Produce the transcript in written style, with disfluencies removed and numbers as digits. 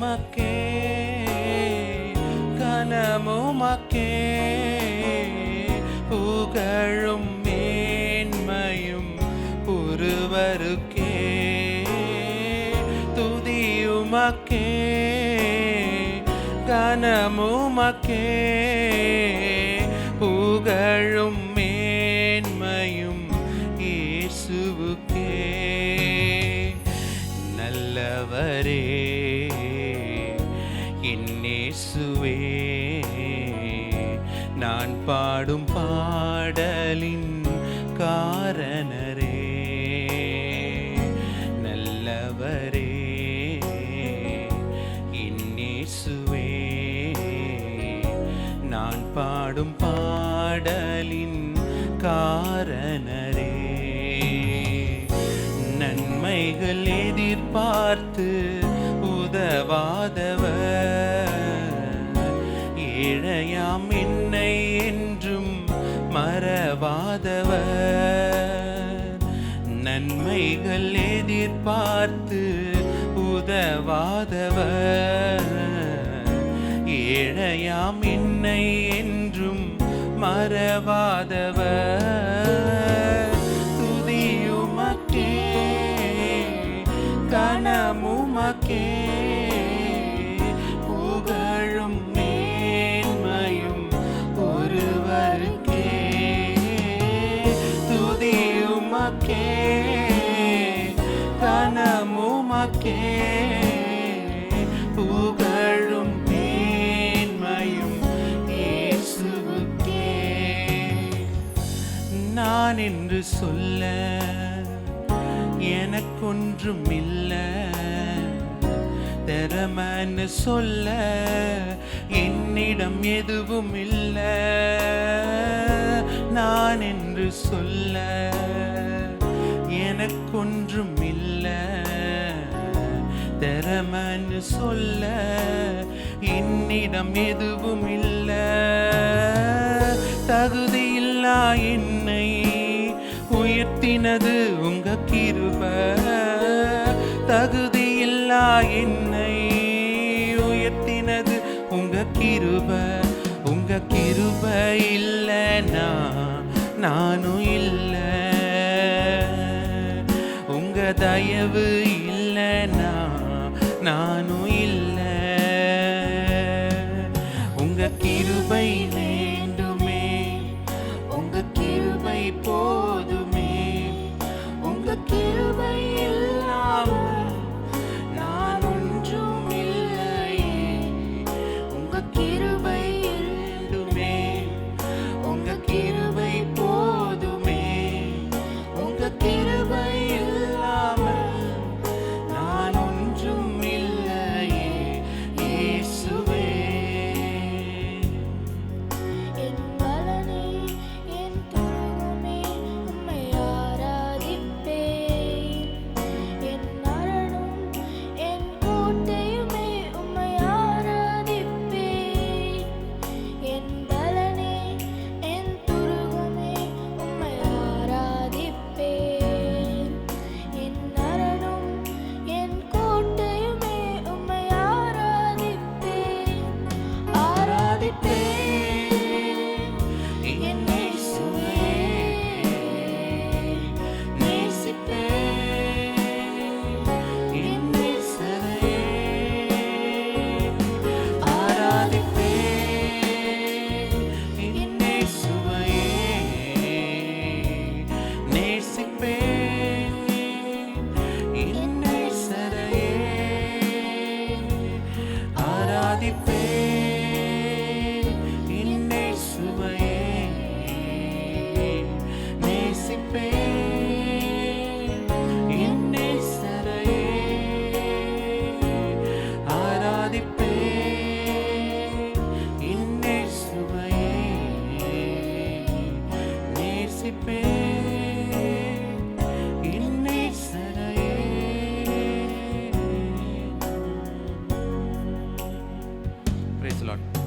உமக்கே கனமுமக்கே புகழும் மேன்மையும் ஒருவருக்கே துதியுமக்கே கனமுமக்கே புகழும் மேன்மையும் இயேசுவுக்கே. நல்லவரே என் இயேசுவே, நான் பாடும் பாடலின் காரணரே. நல்லவரே என் இயேசுவே, நான் பாடும் பாடலின் காரணரே. நன்மைகள் எதிர்பார்த்து உதவாதவர், ஏழையாம் என்னை என்றும் மறவாதவர். நன்மைகள் எதிர்பார்த்து உதவாதவர், ஏழையாம் என்னை என்றும் மறவாதவர். துதியுமக்கே கனமுமக்கே புகழும் மேன்மையும் ஒருவருக்கே. துதியுமக்கே கனமுமக்கே புகழும் மேன்மையும் இயேசுவுக்கே. நான் என்று சொல்ல எனக்கொன்றும் இல்லை, திறமைன்னு சொல்ல என்னிடம் எதுவும் இல்லை. நான் என்று சொல்ல எனக்கொன்றும் இல்லை, திறமைன்னு சொல்ல என்னிடம் எதுவும் இல்லை. தகுதியில்லா என்னை உயர்த்தினது உங்க கிருபை, தகுதியில்லா என்னை உயர்த்தினது உங்க கிருபை. உங்க கிருபை இல்லைனா நானும் இல்லை, உங்க தயவு இல்லைனா நானும் இல்லை. உங்க கிருபை வேண்டுமே, உங்க கிருபை போதுமே. உங்க கிருபை இல்லாமல் நான் ஒன்றும் இல்லையே. உங்க கிருபை வேண்டுமே, உங்க கிருபை போதுமே. உங்க கிருபை இல்லாமல் நான் ஒன்றும் இல்லையே இயேசுவே. Praise the Lord.